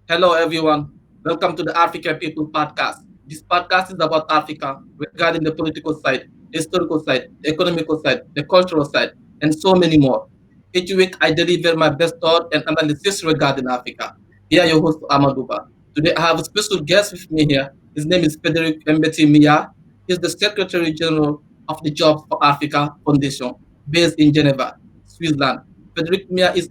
Hello, everyone. Welcome to the African People Podcast. This podcast is about Africa regarding the political side, the historical side, the economical side, the cultural side, and so many more. Each week, I deliver my best thought and analysis regarding Africa. Here, your host, Amaduba. Today, I have a special guest with me here. His name is Frederick Muia. He's the Secretary General of the Jobs for Africa Foundation, based in Geneva, Switzerland. Frederick Muia is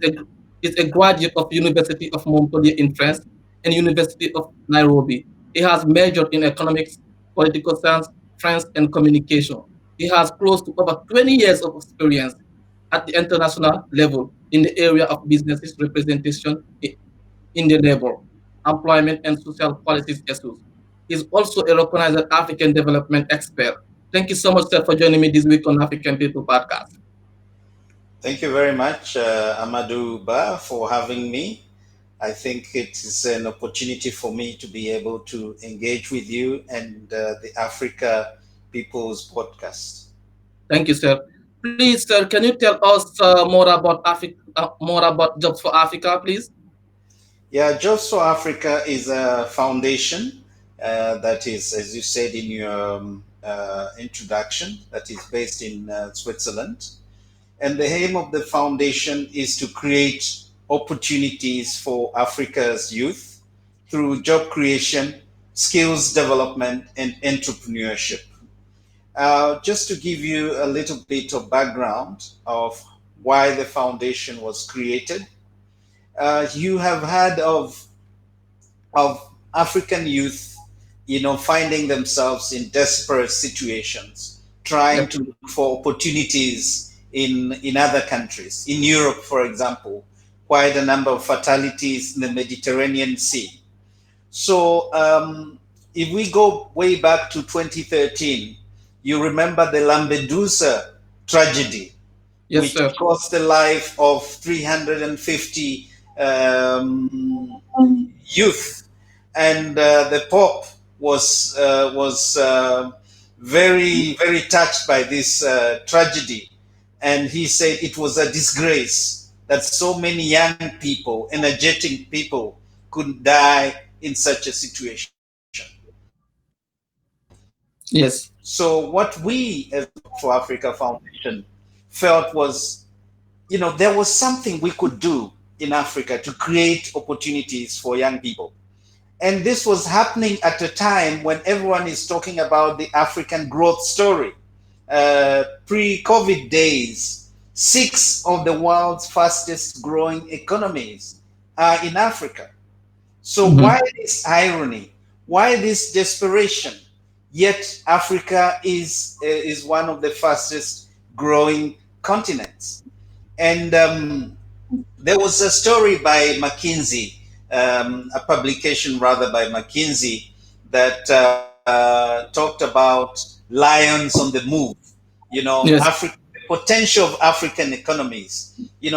a graduate of University of Montpellier in France and University of Nairobi. He has majored in economics, political science, France, and communication. He has close to over 20 years of experience at the international level in the area of businesses representation in the labor, employment, and social policies issues. He's also a recognized African development expert. Thank you so much, sir, for joining me this week on African People Podcast. Thank you very much, Amadou Ba, for having me. I think it is an opportunity for me to be able to engage with you and the Africa People's Podcast. Thank you, sir. Please, sir, can you tell us more about Africa, more about Jobs for Africa, please? Yeah, Jobs for Africa is a foundation that is, as you said in your introduction, that is based in Switzerland. And the aim of the foundation is to create opportunities for Africa's youth through job creation, skills development, and entrepreneurship. Just to give you a little bit of background of why the foundation was created, you have heard of African youth, finding themselves in desperate situations, trying Yep. to look for opportunities in other countries. In Europe, for example, quite a number of fatalities in the Mediterranean Sea. So, if we go way back to 2013, you remember the Lampedusa tragedy, Yes, which sir. cost the life of 350 youth, and the Pope was very touched by this tragedy, and he said it was a disgrace that so many young people, energetic people, could die in such a situation. Yes. So what we as for Africa Foundation felt was, there was something we could do in Africa to create opportunities for young people. And this was happening at a time when everyone is talking about the African growth story. Pre COVID days, six of the world's fastest growing economies are in Africa. So, Hmm. why this irony? Why this desperation? Yet, Africa is one of the fastest growing continents. And there was a story by McKinsey, a publication rather by McKinsey, that talked about lions on the move. Yes. The potential of African economies.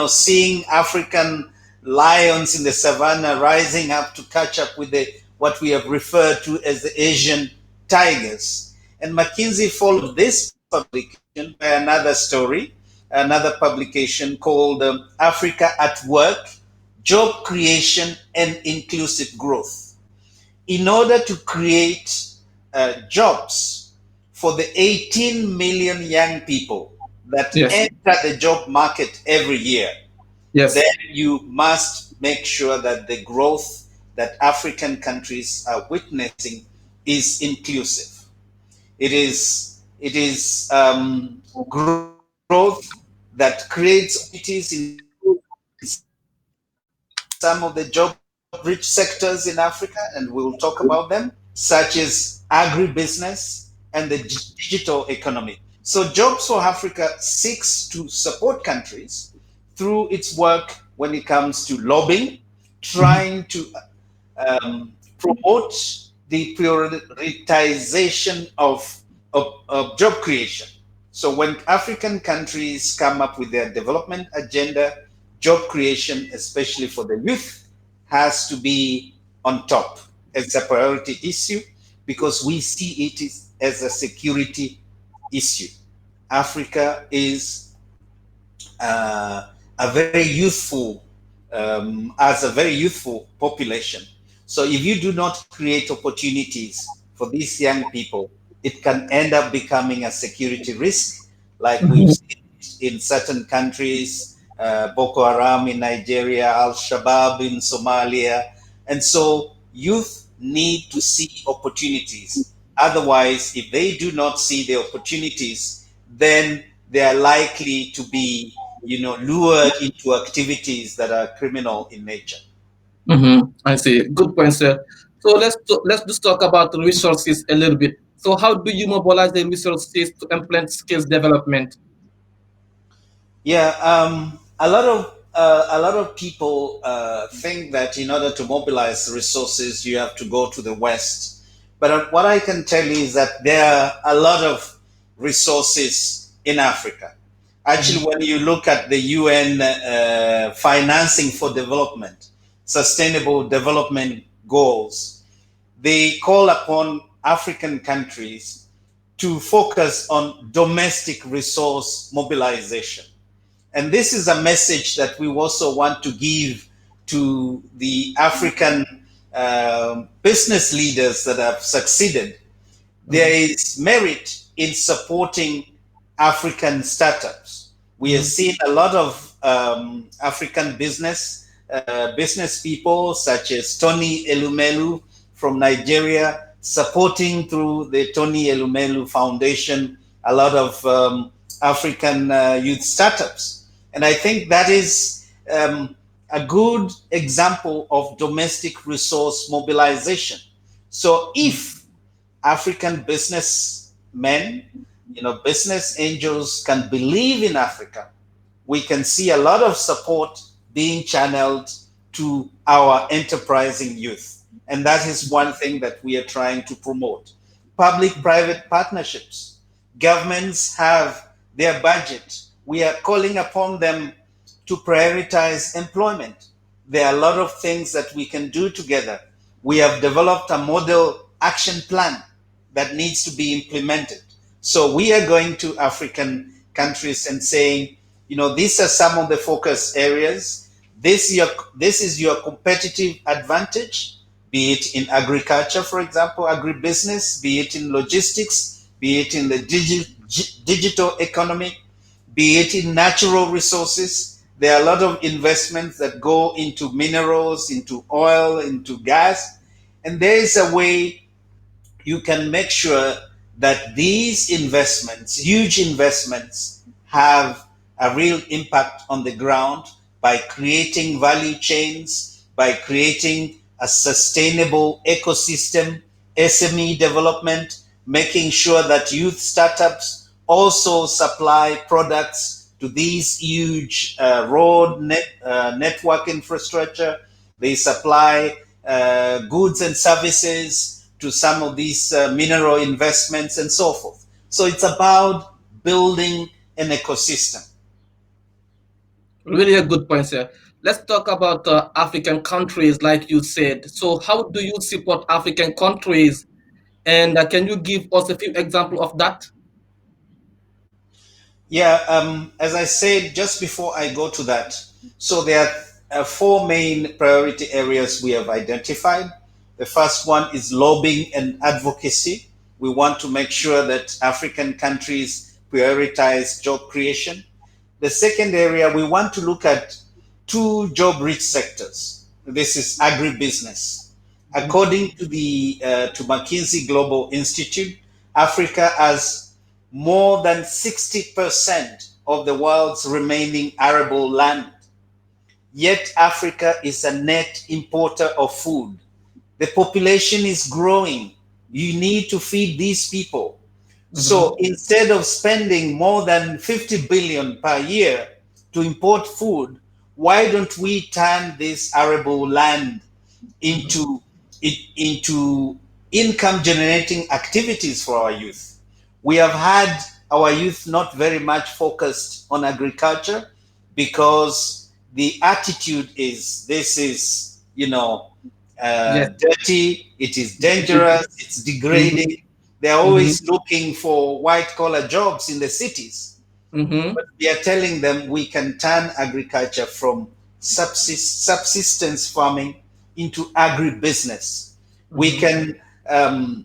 Seeing African lions in the savannah rising up to catch up with the what we have referred to as the Asian tigers. And McKinsey followed this publication by another story, another publication called Africa at Work, Job Creation and Inclusive Growth. In order to create jobs for the 18 million young people that Yes. enter the job market every year, then Yes. you must make sure that the growth that African countries are witnessing is inclusive. It is growth that creates opportunities in some of the job rich sectors in Africa, and we'll talk about them, such as agribusiness and the digital economy. So, Jobs for Africa seeks to support countries through its work when it comes to lobbying, trying to Mhm. promote the prioritization of job creation. So when African countries come up with their development agenda, job creation, especially for the youth, has to be on top as a priority issue because we see it as a security issue. Africa is uh, a very youthful, as a very youthful population. So if you do not create opportunities for these young people, it can end up becoming a security risk, like we've Mhm. seen in certain countries, Boko Haram in Nigeria, Al Shabaab in Somalia. And so youth need to see opportunities. Otherwise, if they do not see the opportunities, then they are likely to be, lured into activities that are criminal in nature. I see. Good point, sir. So let's just talk about the resources a little bit. So how do you mobilize the resources to implement skills development? Yeah, a lot of people think that in order to mobilize resources, you have to go to the West. But what I can tell you is that there are a lot of resources in Africa. Actually, Mhm. when you look at the UN financing for development, sustainable development goals, they call upon African countries to focus on domestic resource mobilization. And this is a message that we also want to give to the African business leaders that have succeeded. There Mhm. is merit in supporting African startups. We have Mhm. seen a lot of African business people, such as Tony Elumelu from Nigeria, supporting through the Tony Elumelu Foundation a lot of African youth startups. And I think that is a good example of domestic resource mobilization. So if African businessmen, business angels can believe in Africa, we can see a lot of support being channeled to our enterprising youth. And that is one thing that we are trying to promote. Public private partnerships. Governments have their budget. We are calling upon them to prioritize employment. There are a lot of things that we can do together. We have developed a model action plan that needs to be implemented. So we are going to African countries and saying, these are some of the focus areas. This is your competitive advantage, be it in agriculture, for example, agribusiness, be it in logistics, be it in the digital economy, be it in natural resources. There are a lot of investments that go into minerals, into oil, into gas. And there is a way you can make sure that these investments, huge investments, have a real impact on the ground by creating value chains, by creating a sustainable ecosystem, SME development, making sure that youth startups also supply products to these huge network infrastructure. They supply goods and services to some of these mineral investments and so forth. So it's about building an ecosystem. Really a good point, sir. Let's talk about African countries, like you said. So how do you support African countries? And can you give us a few examples of that? Yeah, as I said just before I go to that, so there are four main priority areas we have identified. The first one is lobbying and advocacy. We want to make sure that African countries prioritize job creation. The second area, we want to look at two job rich sectors. This is agribusiness. Mhm. According to McKinsey Global Institute, Africa has more than 60% of the world's remaining arable land. Yet Africa is a net importer of food. The population is growing. You need to feed these people. So Mhm. instead of spending more than 50 billion per year to import food, why don't we turn this arable land Mhm. into into income generating activities for our youth? We have had our youth not very much focused on agriculture because the attitude is this is, Yes. dirty, it is Mhm. dangerous, it's Mhm. degrading. They're Mhm. always looking for white collar jobs in the cities. Mhm. But we are telling them we can turn agriculture from subsistence farming into agribusiness. We Mm-hmm. can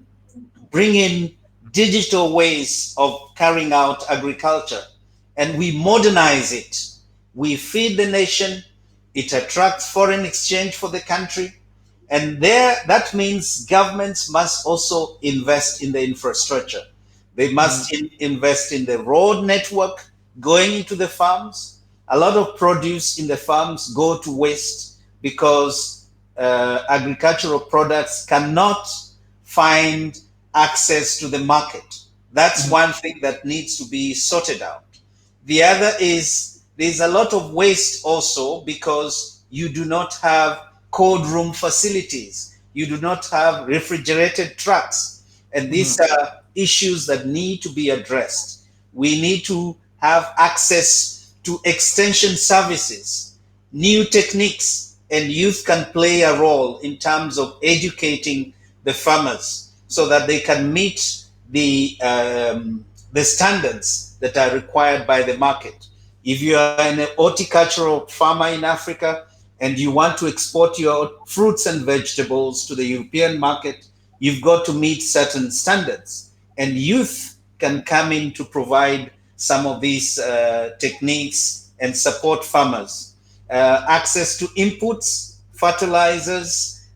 bring in digital ways of carrying out agriculture, and we modernize it. We feed the nation, it attracts foreign exchange for the country, and there that means governments must also invest in the infrastructure. They must invest in the road network going into the farms. A lot of produce in the farms go to waste because agricultural products cannot find access to the market. That's Mm-hmm. one thing that needs to be sorted out. The other is there's a lot of waste also because you do not have cold room facilities. You do not have refrigerated trucks. And these Mm-hmm. are issues that need to be addressed. We need to have access to extension services, new techniques, and youth can play a role in terms of educating the farmers so that they can meet the standards that are required by the market. If you are an horticultural farmer in Africa and you want to export your fruits and vegetables to the European market, you've got to meet certain standards. And youth can come in to provide some of these techniques and support farmers. Access to inputs, fertilizers,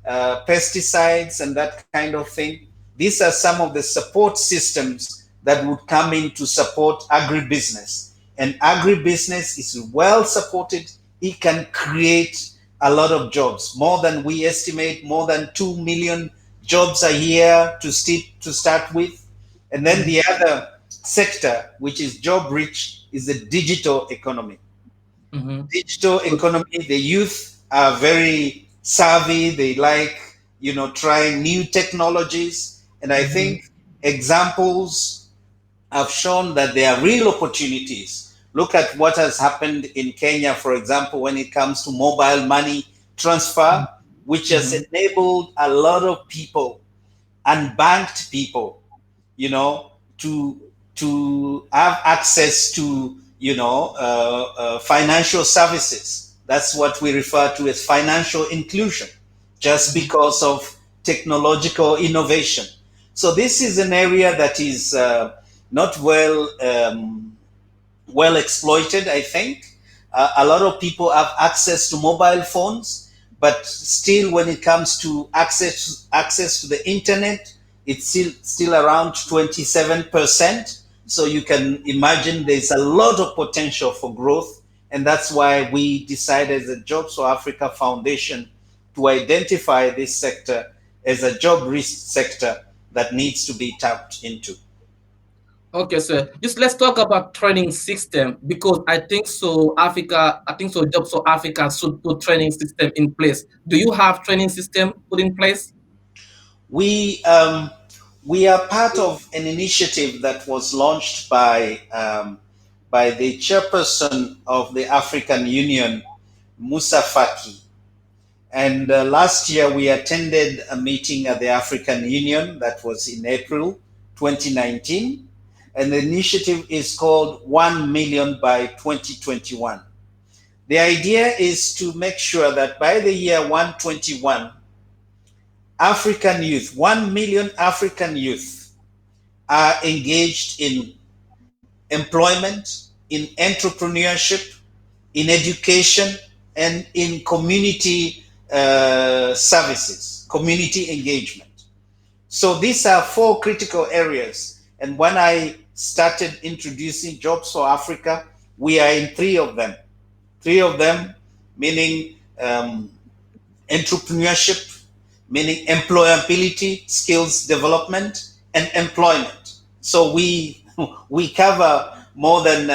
pesticides, and that kind of thing. These are some of the support systems that would come in to support agribusiness. And agribusiness is well supported. It can create a lot of jobs, more than we estimate, more than 2 million jobs a year to start with. And then Mm-hmm. the other sector, which is job rich, is the digital economy. Mm-hmm. Digital Good. economy, the youth are very savvy. They like, trying new technologies. And I Mm-hmm. think examples have shown that there are real opportunities. Look at what has happened in Kenya, for example, when it comes to mobile money transfer, which has Mm-hmm. enabled a lot of people, unbanked people, you know, to have access to financial services. That's what we refer to as financial inclusion, just Mm-hmm. because of technological innovation. So this is an area that is not well exploited, I think. A lot of people have access to mobile phones, but still, when it comes to access to the internet, it's still around 27%. So you can imagine there's a lot of potential for growth, and that's why we decided as a Jobs for Africa Foundation to identify this sector as a job risk sector that needs to be tapped into. Okay, so just let's talk about training system because I think so. Africa, I think so. Jobs for Africa should put training system in place. Do you have training system put in place? We we are part of an initiative that was launched by the chairperson of the African Union, Musa Faki. And last year we attended a meeting at the African Union that was in April 2019. And the initiative is called 1 million by 2021. The idea is to make sure that by the year 121, African youth, 1 million African youth, are engaged in employment, in entrepreneurship, in education, and in community services, community engagement. So these are four critical areas. And when I started introducing Jobs for Africa, we are in three of them. Three of them, meaning entrepreneurship, meaning employability, skills development, and employment. So we cover more than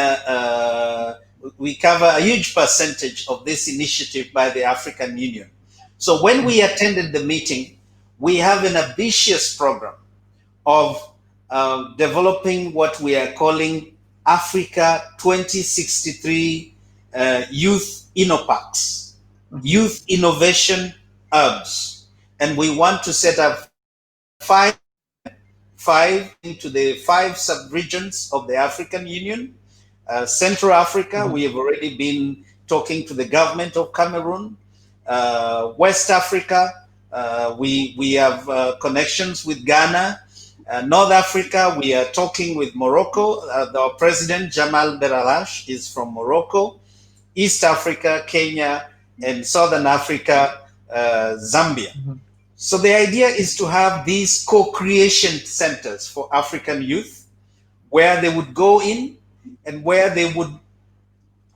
we cover a huge percentage of this initiative by the African Union. So when we attended the meeting, we have an ambitious program of developing what we are calling Africa 2063 Youth Innoparks, Mm-hmm. Youth Innovation Hubs. And we want to set up five into the five sub-regions of the African Union. Central Africa, Mm-hmm. we have already been talking to the government of Cameroon. West Africa, we have connections with Ghana. North Africa, we are talking with Morocco. Our president, Jamal Beralash, is from Morocco. East Africa, Kenya, and Southern Africa, Zambia. Mhm. So the idea is to have these co-creation centers for African youth where they would go in and where they would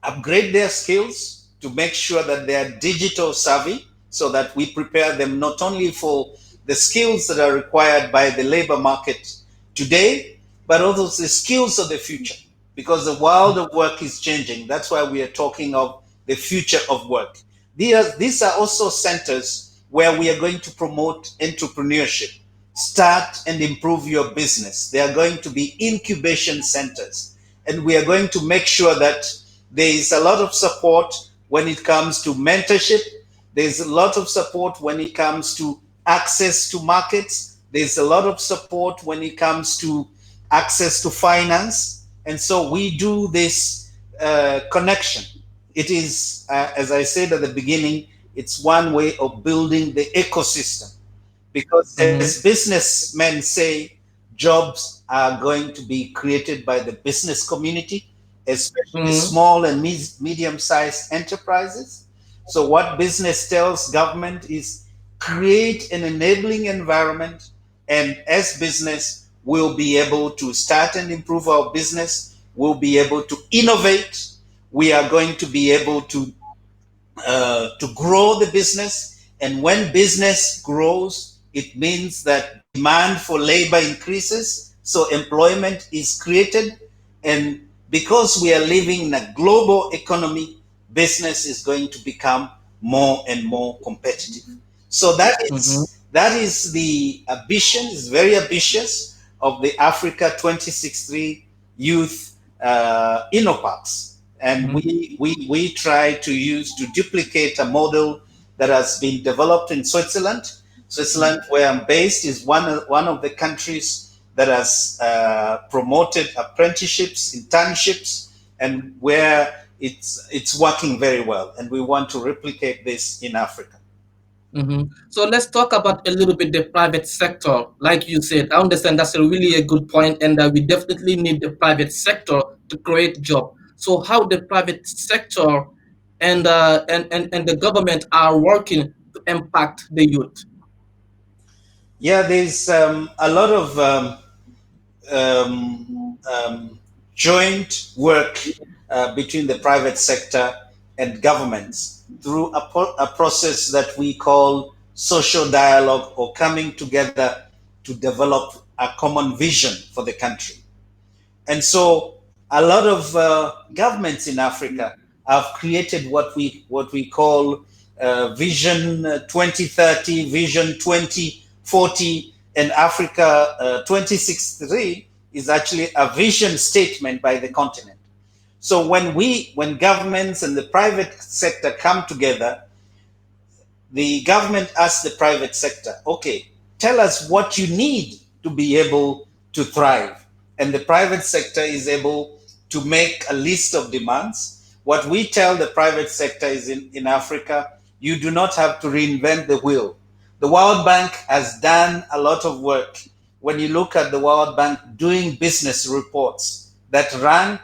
upgrade their skills to make sure that they are digital savvy so that we prepare them not only for the skills that are required by the labor market today, but also the skills of the future. Because the world of work is changing. That's why we are talking of the future of work. These are also centers where we are going to promote entrepreneurship. Start and improve your business. They are going to be incubation centers. And we are going to make sure that there is a lot of support when it comes to mentorship. There's a lot of support when it comes to access to markets. There's a lot of support when it comes to access to finance. And so we do this connection. It is, as I said at the beginning, it's one way of building the ecosystem because as Mhm. businessmen say, jobs are going to be created by the business community, especially Mhm. small and medium-sized enterprises. So what business tells government is create an enabling environment, and as business we'll be able to start and improve our business, we'll be able to innovate, we are going to be able to grow the business. And when business grows, it means that demand for labor increases, so employment is created. And because we are living in a global economy, business is going to become more and more competitive. So Mhm. that is the ambition, is very ambitious of the Africa 2063 Youth InnoParks. And Mhm. we try to use to duplicate a model that has been developed in Switzerland. Switzerland, where I'm based, is one of the countries that has promoted apprenticeships, internships, and where it's working very well. And we want to replicate this in Africa. So let's talk about a little bit the private sector. Like you said, I understand that's a really a good point, and we definitely need the private sector to create job. So how the private sector and the government are working to impact the youth. Yeah, there's a lot of um, um, joint work between the private sector and governments through a process that we call social dialogue, or coming together to develop a common vision for the country. And so a lot of governments in Africa have created what we call Vision 2030, Vision 2040, and Africa 2063 is actually a vision statement by the continent. So when governments and the private sector come together, the government asks the private sector, okay, tell us what you need to be able to thrive. And the private sector is able to make a list of demands. What we tell the private sector is in Africa, you do not have to reinvent the wheel. The World Bank has done a lot of work. When you look at the World Bank doing business reports that rank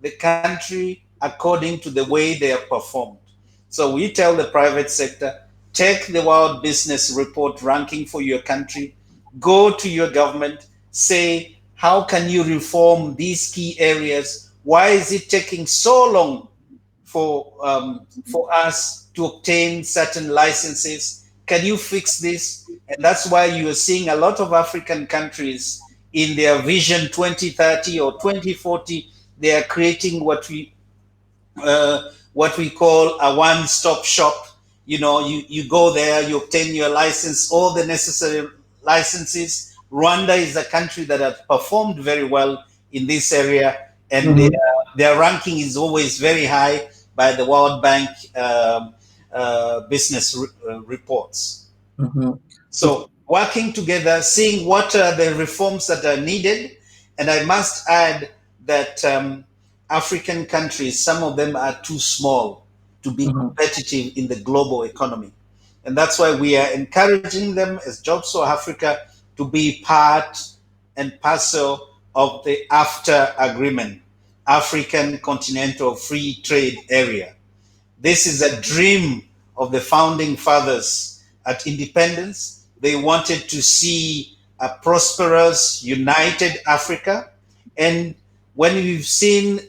the country according to the way they have performed. So we tell the private sector, take the World Business Report ranking for your country, go to your government, say, how can you reform these key areas? Why is it taking so long for us to obtain certain licenses? Can you fix this? And that's why you are seeing a lot of African countries in their Vision 2030 or 2040, they are creating what we call a one-stop shop. You know, you go there, you obtain your license, all the necessary licenses. Rwanda is a country that has performed very well in this area, and Mhm. their ranking is always very high by the World Bank business reports. Mhm. So So working together, seeing what are the reforms that are needed. And I must add that African countries, some of them are too small to be mhm. competitive in the global economy. And that's why we are encouraging them as Jobs for Africa to be part and parcel of the AfTA agreement, African Continental Free Trade Area. This is a dream of the founding fathers at independence. They wanted to see a prosperous, united Africa. And when we've seen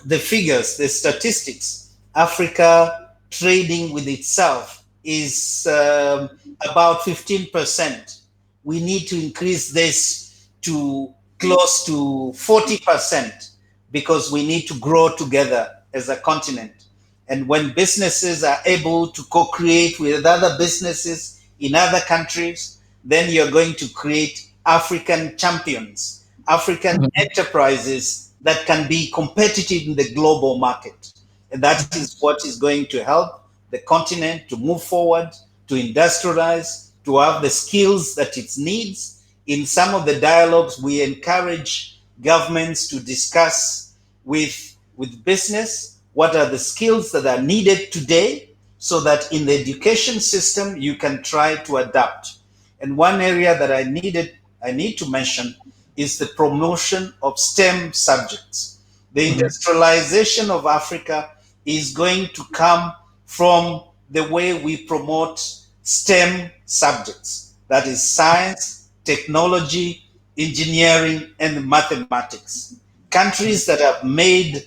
the figures, the statistics, Africa trading with itself is about 15%. We need to increase this to close to 40% because we need to grow together as a continent. And when businesses are able to co create with other businesses in other countries, then you're going to create African champions, African Mhm. enterprises that can be competitive in the global market. And that is what is going to help the continent to move forward, to industrialize, to have the skills that it needs. In some of the dialogues, we encourage governments to discuss with business what are the skills that are needed today so that in the education system you can try to adapt. And one area that I need to mention is the promotion of STEM subjects. The Mhm. industrialization of Africa is going to come from the way we promote STEM subjects, that is science, technology, engineering, and mathematics. Countries that have made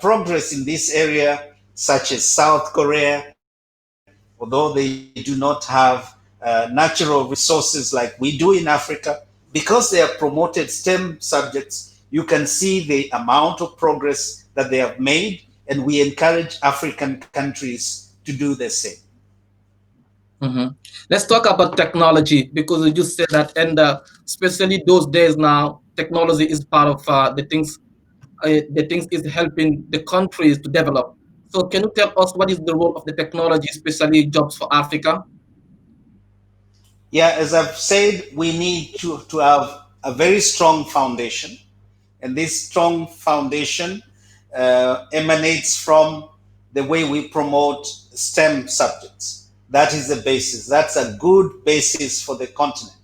progress in this area, such as South Korea, although they do not have natural resources like we do in Africa, because they have promoted STEM subjects, you can see the amount of progress that they have made, and we encourage African countries to do the same. Mhm. Let's talk about technology because you just said that, and especially those days now, technology is part of the things is helping the countries to develop. So, can you tell us what is the role of the technology, especially jobs for Africa? Yeah, as I've said, we need to have a very strong foundation. And this strong foundation emanates from the way we promote STEM subjects. That is the basis. That's a good basis for the continent.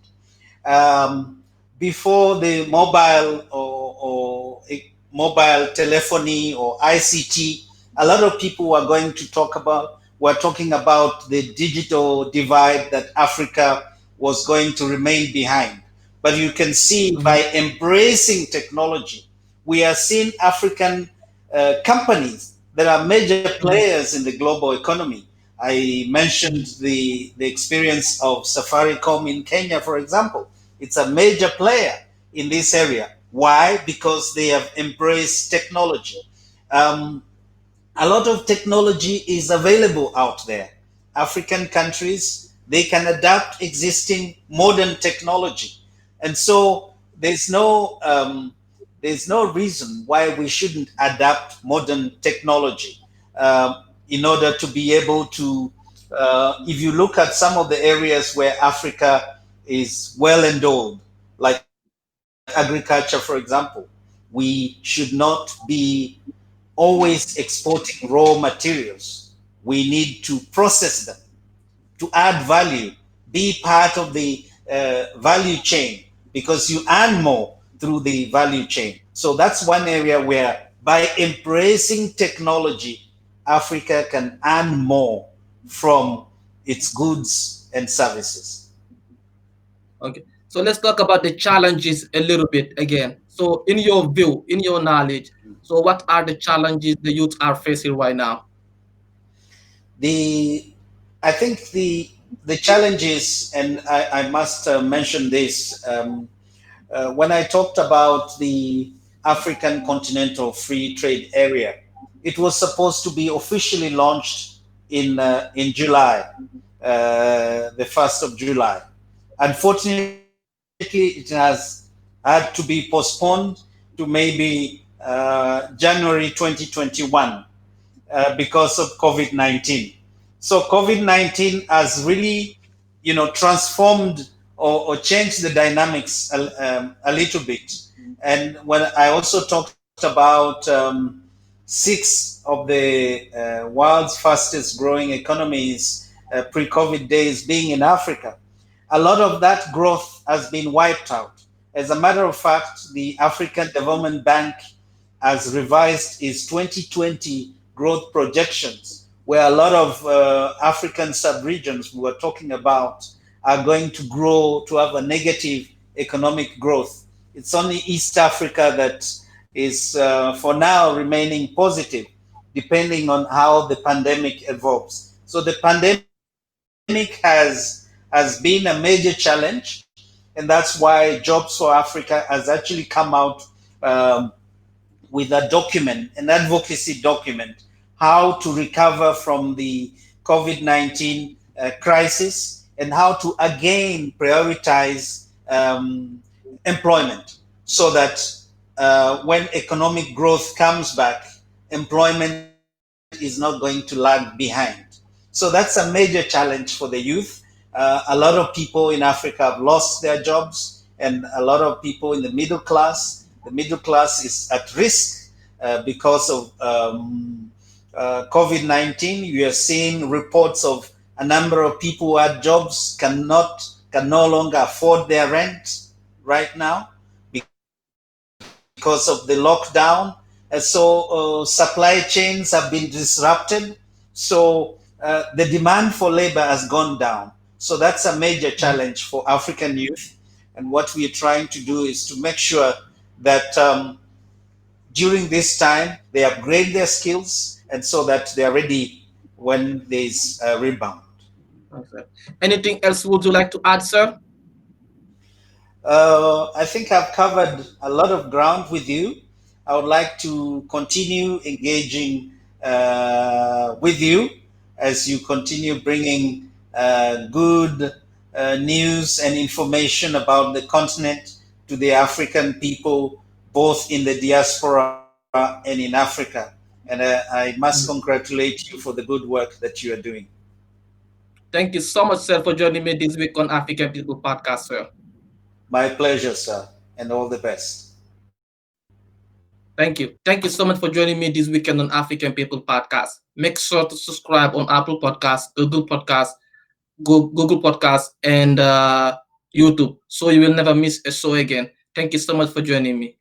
um, Before the or mobile telephony or ICT, a lot of people were talking about the digital divide that Africa was going to remain behind. But you can see Mhm. by embracing technology, we are seeing African companies that are major Mhm. players in the global economy. I mentioned Mhm. the experience of Safaricom in Kenya, for example. It's a major player in this area. Why? Because they have embraced technology. Um, a lot of technology is available out there. African countries, they can adapt existing modern technology. And so there's no reason why we shouldn't adapt modern technology in order to be able to. If you look at some of the areas where Africa is well endowed, like agriculture, for example, we should not be always exporting raw materials. We need to process them to add value, be part of the value chain because you earn more through the value chain. So that's one area where by embracing technology, Africa can earn more from its goods and services. Okay. So let's talk about the challenges a little bit again. So, in your view, in your knowledge, so what are the challenges the youth are facing right now? The I think the challenges, and I must mention this. When I talked about the African Continental Free Trade Area, it was supposed to be officially launched in July, the 1st of July. Unfortunately, it has had to be postponed to maybe January 2021 because of COVID-19. So COVID-19 has really, transformed or changed the dynamics a little bit. And when I also talked about six of the world's fastest growing economies pre-COVID days being in Africa, a lot of that growth has been wiped out. As a matter of fact, the African Development Bank has revised its 2020 growth projections, where a lot of African sub-regions we were talking about are going to grow to have a negative economic growth. It's only East Africa that is, for now, remaining positive, depending on how the pandemic evolves. So the pandemic has been a major challenge, and that's why Jobs for Africa has actually come out um, with a document, an advocacy document, how to recover from the COVID 19 crisis and how to again prioritize employment so that when economic growth comes back, employment is not going to lag behind. So that's a major challenge for the youth. A lot of people in Africa have lost their jobs, and a lot of people in the middle class is at risk because of COVID 19. You are seeing reports of a number of people who had jobs can no longer afford their rent right now because of the lockdown. And so supply chains have been disrupted. So the demand for labor has gone down. So that's a major challenge for African youth. And what we are trying to do is to make sure that during this time they upgrade their skills and so that they are ready when there's a rebound. Okay. Anything else would you like to add, sir? I think I've covered a lot of ground with you. I would like to continue engaging with you as you continue bringing good news and information about the continent to the African people, both in the diaspora and in Africa. And I must congratulate you for the good work that you are doing. Thank you so much, sir, for joining me this week on African People Podcast, sir. My pleasure, sir, and all the best. Thank you. Thank you so much for joining me this weekend on African People Podcast. Make sure to subscribe on Apple Podcasts, Google Podcasts, and YouTube, so you will never miss a show again. Thank you so much for joining me.